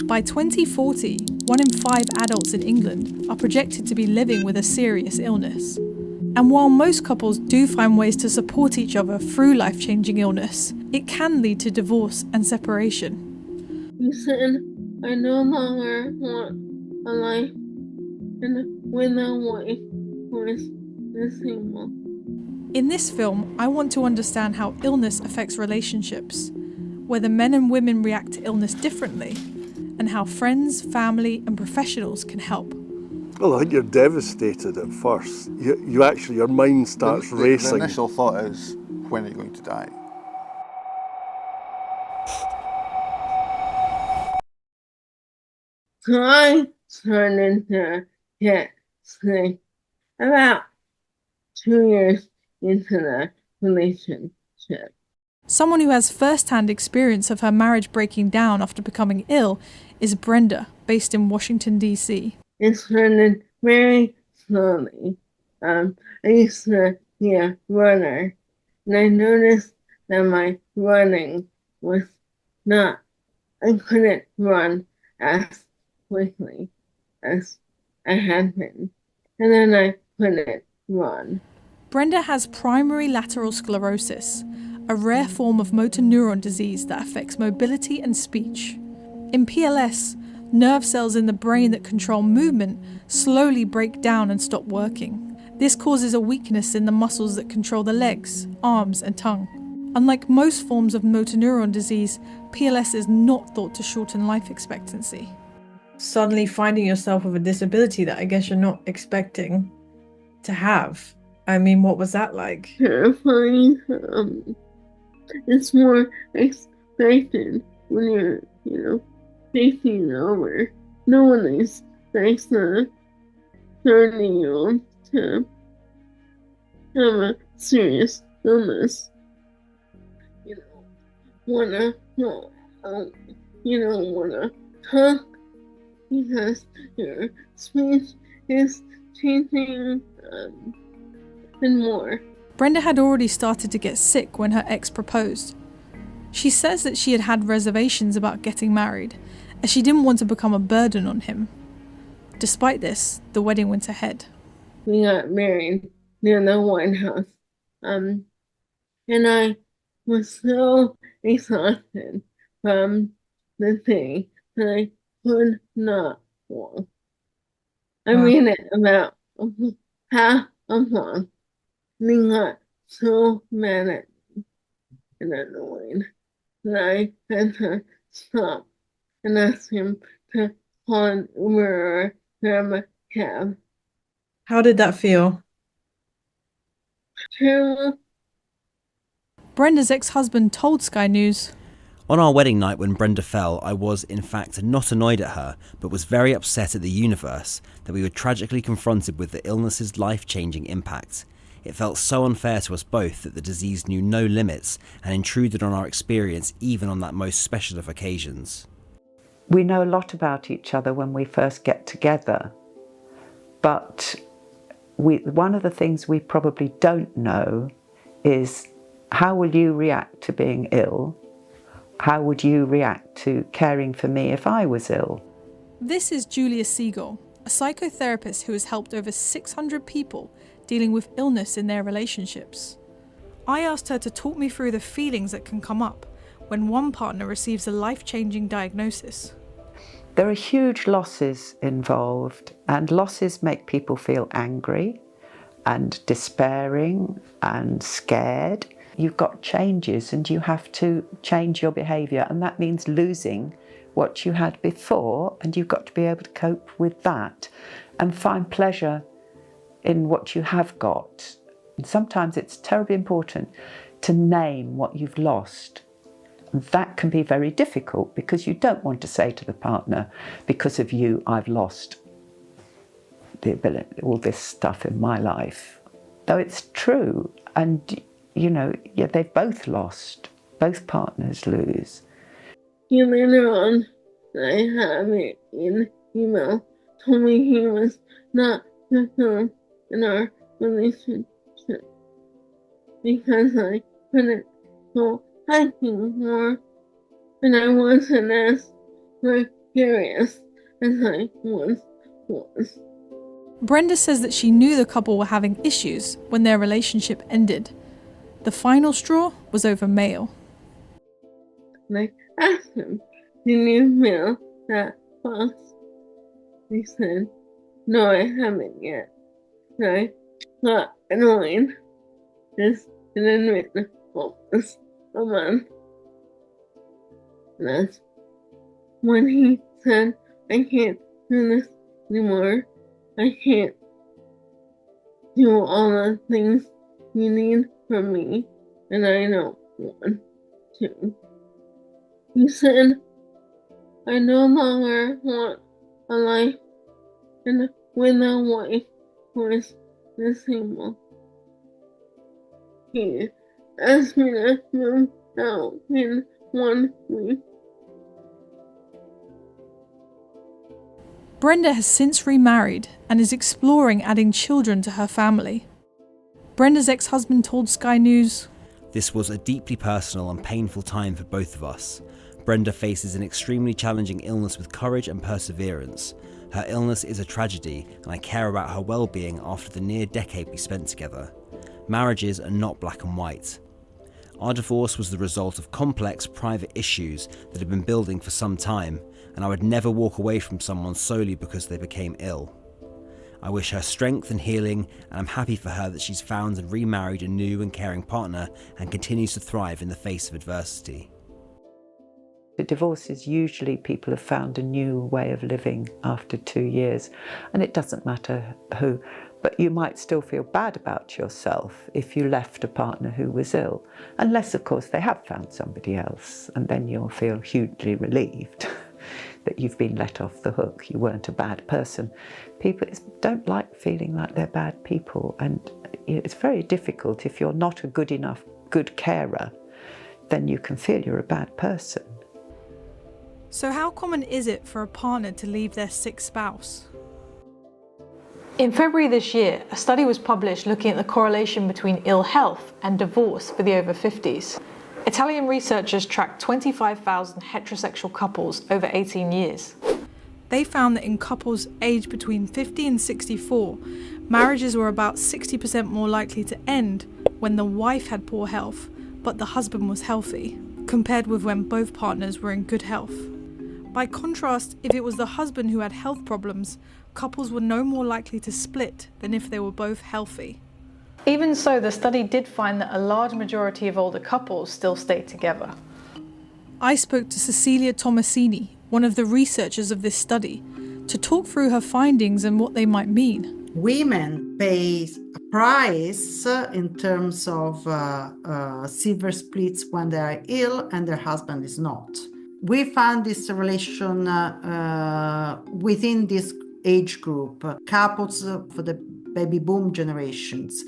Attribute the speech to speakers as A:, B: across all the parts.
A: By 2040, 1 in 5 adults in England are projected to be living with a serious illness. And while most couples do find ways to support each other through life-changing illness, it can lead to divorce and separation.
B: He said, I no longer want a life with a wife who is disabled.
A: In this film, I want to understand how illness affects relationships, whether men and women react to illness differently, and how friends, family, and professionals can help.
C: Well, I think you're devastated at first. Your mind starts racing.
D: The initial thought is, when are you going to die?
B: So I started to get sick about 2 years into the relationship.
A: Someone who has first-hand experience of her marriage breaking down after becoming ill is Brenda, based in Washington, D.C.
B: It started very slowly. I used to be a runner, and I noticed that my running was not, I couldn't run as quickly as I had been, and then I couldn't run.
A: Brenda has primary lateral sclerosis, a rare form of motor neuron disease that affects mobility and speech. In PLS, nerve cells in the brain that control movement slowly break down and stop working. This causes a weakness in the muscles that control the legs, arms, and tongue. Unlike most forms of motor neuron disease, PLS is not thought to shorten life expectancy.
E: Suddenly finding yourself with a disability that I guess you're not expecting to have. I mean, what was that like?
B: Terrifying. It's more expected when you're, facing over. No one expects a 30-year-old to have a serious illness. Wanna talk because your speech is changing and more.
A: Brenda had already started to get sick when her ex proposed. She says that she had had reservations about getting married, as she didn't want to become a burden on him. Despite this, the wedding went ahead.
B: We got married near the White House, and I was so exhausted from the day that I could not walk. I made it about half a block. They got so mad at me and annoyed that I had to stop and ask him to call an Uber or grab a cab.
E: How did that feel?
B: Terrible.
A: Brenda's ex-husband told Sky News,
F: On our wedding night when Brenda fell, I was, in fact, not annoyed at her, but was very upset at the universe that we were tragically confronted with the illness's life-changing impact. It felt so unfair to us both that the disease knew no limits and intruded on our experience even on that most special of occasions.
G: We know a lot about each other when we first get together, but one of the things we probably don't know is how will you react to being ill? How would you react to caring for me if I was ill?
A: This is Julia Siegel, a psychotherapist who has helped over 600 people dealing with illness in their relationships. I asked her to talk me through the feelings that can come up when one partner receives a life-changing diagnosis.
G: There are huge losses involved, and losses make people feel angry and despairing and scared. You've got changes and you have to change your behaviour, and that means losing what you had before, and you've got to be able to cope with that and find pleasure in what you have got. And sometimes it's terribly important to name what you've lost. That can be very difficult because you don't want to say to the partner, because of you, I've lost the ability, all this stuff in my life. Though it's true, and they've both lost, both partners lose.
B: Later on, I have it in email, told me he was not fulfilled in our relationship because I couldn't go hiking more and I wasn't as curious as I once was.
A: Brenda says that she knew the couple were having issues when their relationship ended. The final straw was over mail.
B: And I asked him, "Did you mail that box?" He said, "No, I haven't yet." And I got annoyed. This didn't make the almost a month. That's when he said, "I can't do this anymore. I can't do all the things you need from me, and I don't want to." He said, "I no longer want a life and with a wife who is disabled." He asked me to move out in 1 week.
A: Brenda has since remarried and is exploring adding children to her family. Brenda's ex-husband told Sky News,
F: "This was a deeply personal and painful time for both of us. Brenda faces an extremely challenging illness with courage and perseverance. Her illness is a tragedy, and I care about her well-being after the near decade we spent together. Marriages are not black and white. Our divorce was the result of complex private issues that had been building for some time, and I would never walk away from someone solely because they became ill. I wish her strength and healing, and I'm happy for her that she's found and remarried a new and caring partner and continues to thrive in the face of adversity."
G: The divorces, usually people have found a new way of living after 2 years, and it doesn't matter who, but you might still feel bad about yourself if you left a partner who was ill, unless of course they have found somebody else, and then you'll feel hugely relieved that you've been let off the hook, you weren't a bad person. People don't like feeling like they're bad people, and it's very difficult. If you're not a good carer, then you can feel you're a bad person.
A: So how common is it for a partner to leave their sick spouse?
E: In February this year, a study was published looking at the correlation between ill health and divorce for the over 50s. Italian researchers tracked 25,000 heterosexual couples over 18 years.
A: They found that in couples aged between 50 and 64, marriages were about 60% more likely to end when the wife had poor health, but the husband was healthy, compared with when both partners were in good health. By contrast, if it was the husband who had health problems, couples were no more likely to split than if they were both healthy.
E: Even so, the study did find that a large majority of older couples still stayed together.
A: I spoke to Cecilia Tomasini, one of the researchers of this study, to talk through her findings and what they might mean.
H: Women pay a price in terms of silver splits when they are ill and their husband is not. We found this relation within this age group, couples for the baby boom generations.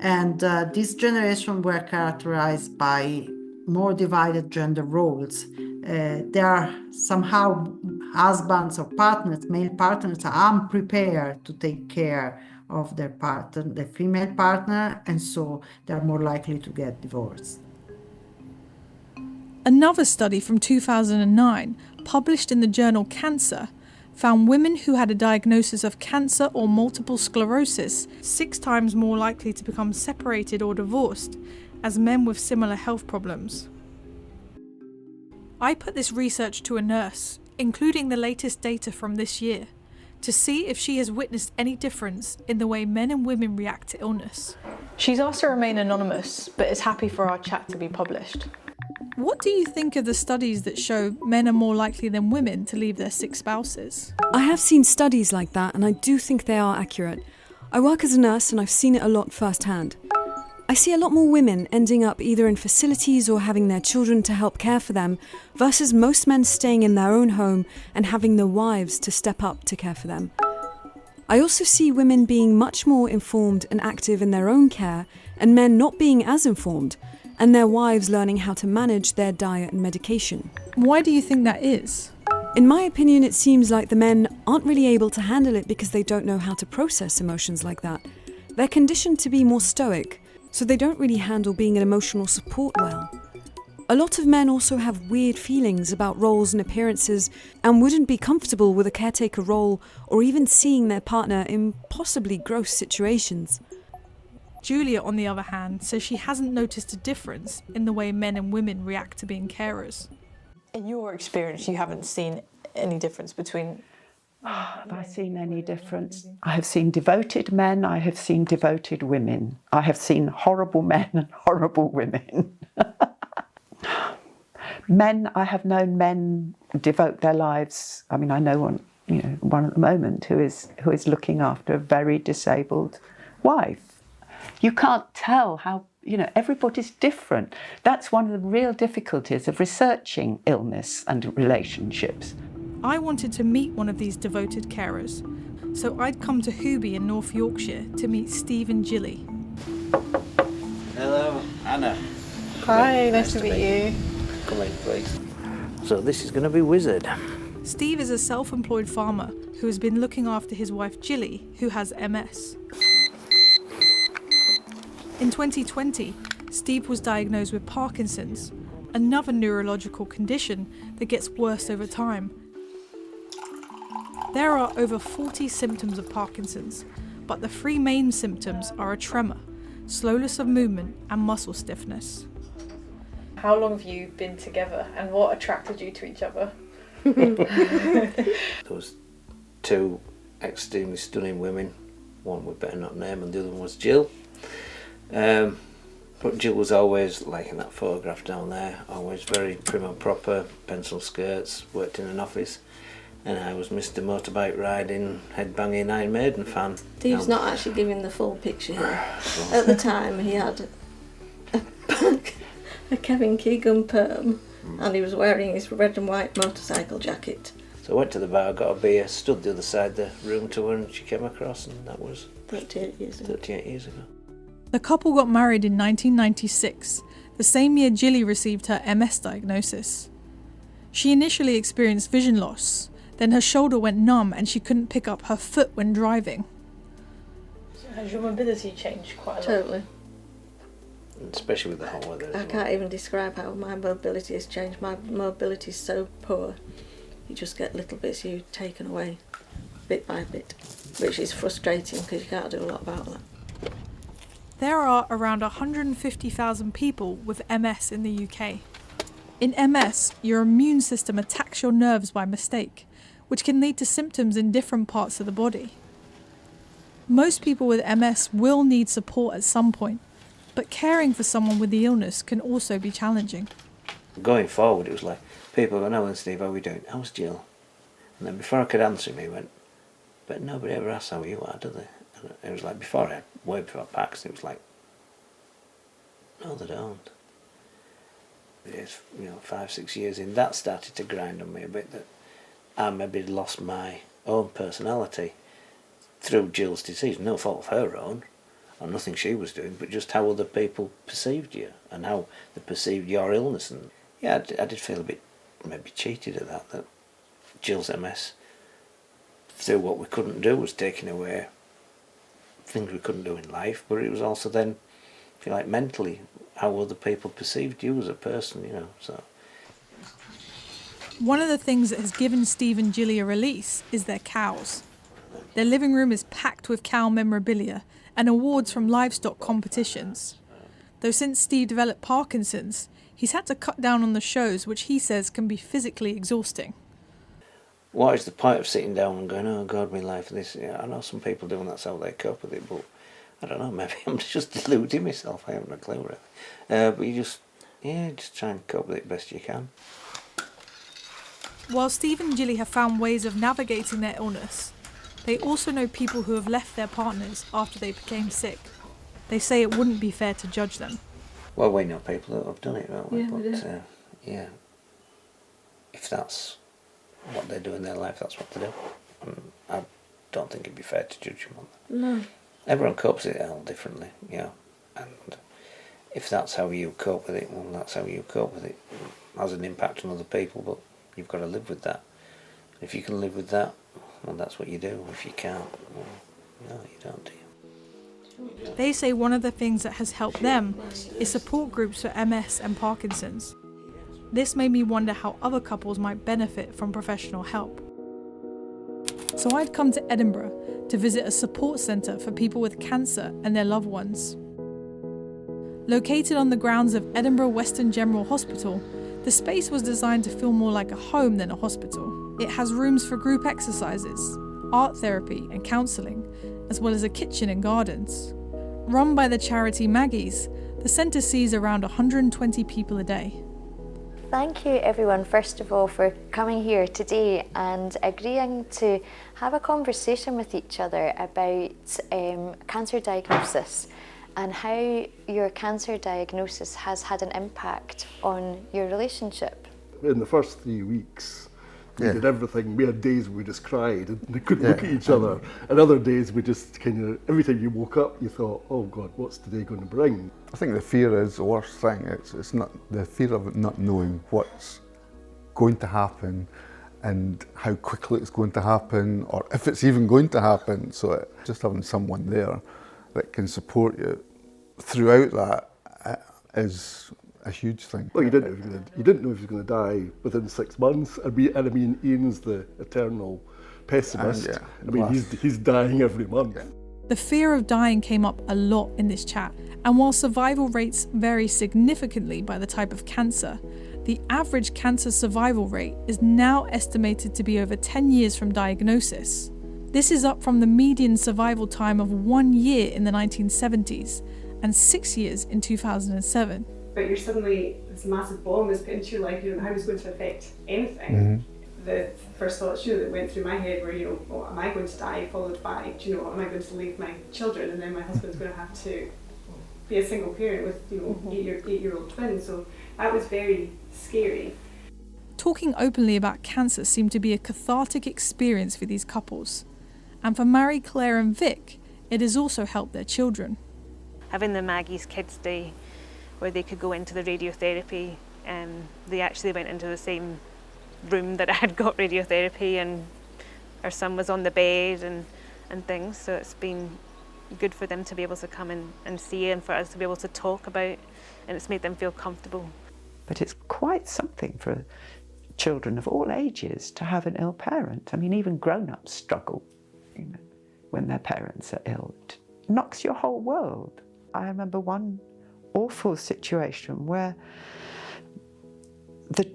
H: And this generation were characterized by more divided gender roles. There are somehow husbands or partners, male partners, are unprepared to take care of their partner, the female partner, and so they're more likely to get divorced.
A: Another study from 2009, published in the journal Cancer, found women who had a diagnosis of cancer or multiple sclerosis 6 times more likely to become separated or divorced as men with similar health problems. I put this research to a nurse, including the latest data from this year, to see if she has witnessed any difference in the way men and women react to illness.
E: She's asked to remain anonymous, but is happy for our chat to be published.
A: What do you think of the studies that show men are more likely than women to leave their sick spouses?
I: I have seen studies like that, and I do think they are accurate. I work as a nurse and I've seen it a lot firsthand. I see a lot more women ending up either in facilities or having their children to help care for them, versus most men staying in their own home and having their wives to step up to care for them. I also see women being much more informed and active in their own care, and men not being as informed, and their wives learning how to manage their diet and medication.
A: Why do you think that is?
I: In my opinion, it seems like the men aren't really able to handle it because they don't know how to process emotions like that. They're conditioned to be more stoic, so they don't really handle being an emotional support well. A lot of men also have weird feelings about roles and appearances and wouldn't be comfortable with a caretaker role or even seeing their partner in possibly gross situations.
A: Julia, on the other hand, says she hasn't noticed a difference in the way men and women react to being carers.
E: In your experience, you haven't seen any difference between...
G: Have I seen any difference? I have seen devoted men, I have seen devoted women. I have seen horrible men and horrible women. I have known men devote their lives. I mean, I know one at the moment who is looking after a very disabled wife. You can't tell how, everybody's different. That's one of the real difficulties of researching illness and relationships.
A: I wanted to meet one of these devoted carers, so I'd come to Hooby in North Yorkshire to meet Steve and Jilly.
J: Hello, Hannah.
E: Hi, nice to meet you.
J: Come in, please. So this is going to be Wizard.
A: Steve is a self-employed farmer who has been looking after his wife Jilly, who has MS. In 2020, Steve was diagnosed with Parkinson's, another neurological condition that gets worse over time. There are over 40 symptoms of Parkinson's, but the three main symptoms are a tremor, slowness of movement, and muscle stiffness.
E: How long have you been together and what attracted you to each other?
J: There was two extremely stunning women. One we better not name and the other one was Jill. But Jill was always, like in that photograph down there, always very prim and proper, pencil skirts, worked in an office. And I was Mr. Motorbike Riding, head-banging Iron Maiden fan.
K: Steve's not actually giving the full picture here. At the time he had a Kevin Keegan perm and he was wearing his red and white motorcycle jacket.
J: So I went to the bar, got a beer, stood the other side of the room to her and she came across and that was
K: 38 years ago.
J: 38 years ago.
A: The couple got married in 1996, the same year Jilly received her MS diagnosis. She initially experienced vision loss, then her shoulder went numb and she couldn't pick up her foot when driving.
E: So has your mobility changed quite a lot?
K: Totally.
J: Especially with the hot weather.
K: I can't even describe how my mobility has changed. My mobility is so poor. You just get little bits of you taken away, bit by bit, which is frustrating because you can't do a lot about that.
A: There are around 150,000 people with MS in the UK. In MS, your immune system attacks your nerves by mistake, which can lead to symptoms in different parts of the body. Most people with MS will need support at some point, but caring for someone with the illness can also be challenging.
J: Going forward, it was like, people go, "No, Steve, how are we doing? How's Jill?" And then before I could answer him, he went, "But nobody ever asks how you are, do they?" And it was like, before I word before Pax, it was like, "No, they don't." It's, 5-6 years in, that started to grind on me a bit, that I maybe lost my own personality through Jill's disease. No fault of her own, or nothing she was doing, but just how other people perceived you and how they perceived your illness. And yeah, I did feel a bit maybe cheated at that Jill's MS, through what we couldn't do, was taking away things we couldn't do in life, but it was also then, if you like, mentally, how other people perceived you as a person, so.
A: One of the things that has given Steve and Jilly a release is their cows. Their living room is packed with cow memorabilia and awards from livestock competitions. Though since Steve developed Parkinson's, he's had to cut down on the shows, which he says can be physically exhausting.
J: What is the point of sitting down and going, "Oh God, my life, this..." I know some people do and that's how they cope with it, but I don't know, maybe I'm just deluding myself, I haven't a clue really. But you just try and cope with it best you can.
A: While Steve and Jilly have found ways of navigating their illness, they also know people who have left their partners after they became sick. They say it wouldn't be fair to judge them.
J: Well, we know people that have done it, don't we?
K: Yeah, we do.
J: Yeah, if that's what they do in their life, that's what they do. I don't think it'd be fair to judge them on that.
K: No.
J: Everyone copes with it all differently, and if that's how you cope with it, well, that's how you cope with it. It has an impact on other people, but you've got to live with that. If you can live with that, well, that's what you do. If you can't, well, no, you don't, do you?
A: They say one of the things that has helped them is support groups for MS and Parkinson's. This made me wonder how other couples might benefit from professional help. So I'd come to Edinburgh to visit a support centre for people with cancer and their loved ones. Located on the grounds of Edinburgh Western General Hospital, the space was designed to feel more like a home than a hospital. It has rooms for group exercises, art therapy and counselling, as well as a kitchen and gardens. Run by the charity Maggie's, the centre sees around 120 people a day.
L: Thank you everyone, first of all, for coming here today and agreeing to have a conversation with each other about cancer diagnosis and how your cancer diagnosis has had an impact on your relationship.
C: In the first 3 weeks, we did everything. We had days where we just cried and we couldn't look at each other. And other days we just kind of, every time you woke up, you thought, oh God, what's today going to bring?
D: I think the fear is the worst thing. It's not the fear of not knowing what's going to happen and how quickly it's going to happen, or if it's even going to happen. So just having someone there that can support you throughout that is a huge thing.
C: Well, you didn't know if he was going to die within 6 months. I mean, Ian's the eternal pessimist. He's dying every month.
A: The fear of dying came up a lot in this chat, and while survival rates vary significantly by the type of cancer, the average cancer survival rate is now estimated to be over 10 years from diagnosis. This is up from the median survival time of 1 year in the 1970s and 6 years in 2007.
M: But you're suddenly, this massive bomb is put into your life, you don't know how it's going to affect anything. The first thoughts, that went through my head were, oh, am I going to die? Followed by, am I going to leave my children? And then my husband's going to have to be a single parent with, eight-year-old twins. So that was very scary.
A: Talking openly about cancer seemed to be a cathartic experience for these couples. And for Marie Claire and Vic, it has also helped their children.
N: Having the Maggie's Kids Day, where they could go into the radiotherapy, they actually went into the same room that I had got radiotherapy, and our son was on the bed and things, so it's been good for them to be able to come and see, and for us to be able to talk about, and it's made them feel comfortable.
G: But it's quite something for children of all ages to have an ill parent. I mean, even grown-ups struggle when their parents are ill. It knocks your whole world. I remember one awful situation where the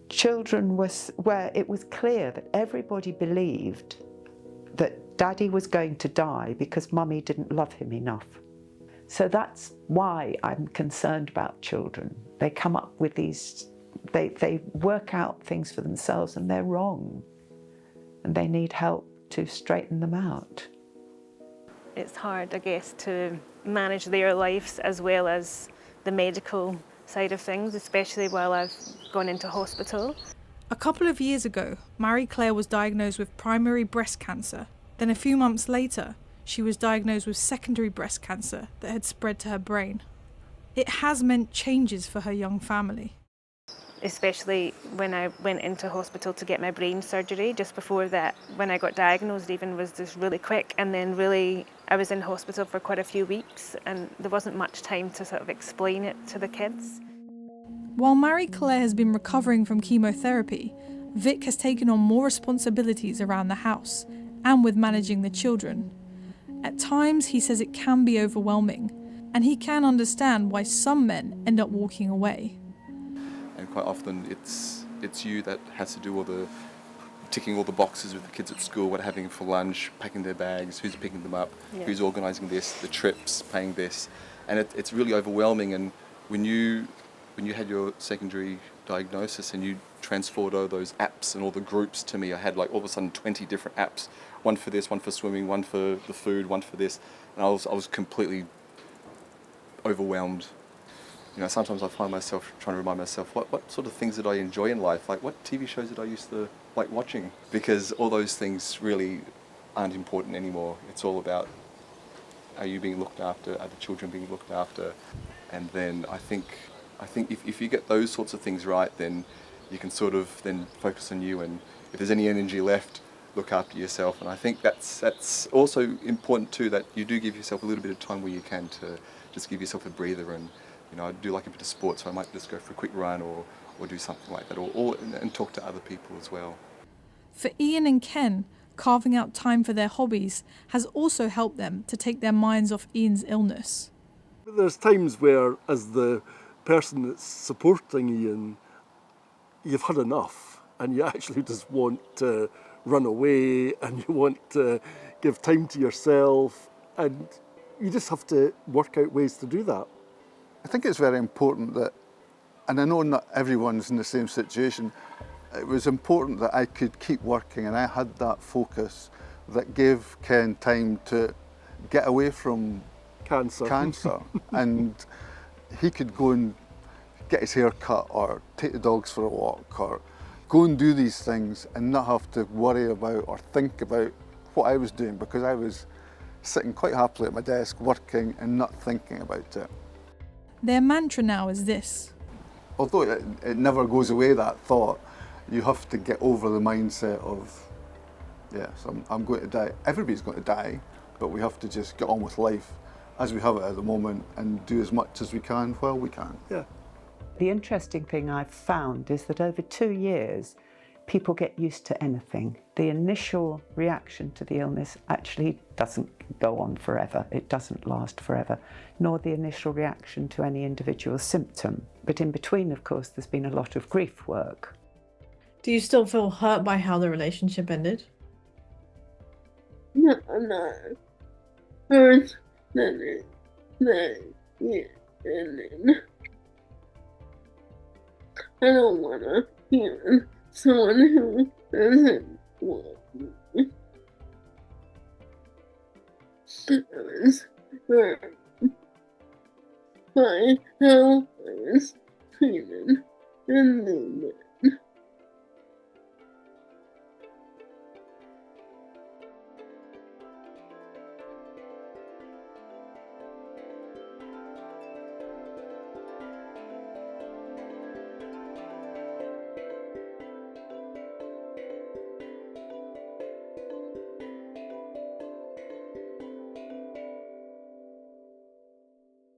G: children where it was clear that everybody believed that Daddy was going to die because Mummy didn't love him enough. So that's why I'm concerned about children. They come up with these, they work out things for themselves and they're wrong, and they need help to straighten them out.
N: It's hard, I guess, to manage their lives as well as the medical side of things, especially while I've gone into hospital.
A: A couple of years ago, Marie Claire was diagnosed with primary breast cancer. Then a few months later, she was diagnosed with secondary breast cancer that had spread to her brain. It has meant changes for her young family.
N: Especially when I went into hospital to get my brain surgery. Just before that, when I got diagnosed, even was just really quick, and then really I was in hospital for quite a few weeks, and there wasn't much time to sort of explain it to the kids.
A: While Marie Claire has been recovering from chemotherapy, Vic has taken on more responsibilities around the house and with managing the children. At times, he says it can be overwhelming, and he can understand why some men end up walking away.
O: And quite often it's you that has to do all the ticking all the boxes with the kids at school, what having for lunch, packing their bags, who's picking them up, who's organising this, the trips, paying this, and it's really overwhelming. And when you had your secondary diagnosis and you transferred all those apps and all the groups to me, I had like all of a sudden 20 different apps, one for this, one for swimming, one for the food, one for this, and I was completely overwhelmed. Sometimes I find myself trying to remind myself, what sort of things did I enjoy in life? Like, what TV shows did I used to like watching? Because all those things really aren't important anymore. It's all about, are you being looked after? Are the children being looked after? And then I think if you get those sorts of things right, then you can sort of then focus on you, and if there's any energy left, look after yourself. And I think that's also important too, that you do give yourself a little bit of time where you can to just give yourself a breather. And I do like a bit of sport, so I might just go for a quick run or or do something like that, or and talk to other people as well.
A: For Ian and Ken, carving out time for their hobbies has also helped them to take their minds off Ian's illness.
C: There's times where, as the person that's supporting Ian, you've had enough and you actually just want to run away and you want to give time to yourself, and you just have to work out ways to do that.
D: I think it's very important that, and I know not everyone's in the same situation, it was important that I could keep working and I had that focus that gave Ken time to get away from cancer and he could go and get his hair cut or take the dogs for a walk or go and do these things and not have to worry about or think about what I was doing, because I was sitting quite happily at my desk working and not thinking about it.
A: Their mantra now is this.
D: Although it never goes away, that thought, you have to get over the mindset of, yes, I'm going to die. Everybody's going to die, but we have to just get on with life as we have it at the moment and do as much as we can while we can.
C: Yeah.
G: The interesting thing I've found is that over 2 years, people get used to anything. The initial reaction to the illness actually doesn't go on forever. It doesn't last forever, nor the initial reaction to any individual symptom. But in between, of course, there's been a lot of grief work.
E: Do you still feel hurt by how the relationship ended?
B: No, I'm not hurt that it ended. I don't want to hear someone who doesn't want me. I was hurt by how I was treated in the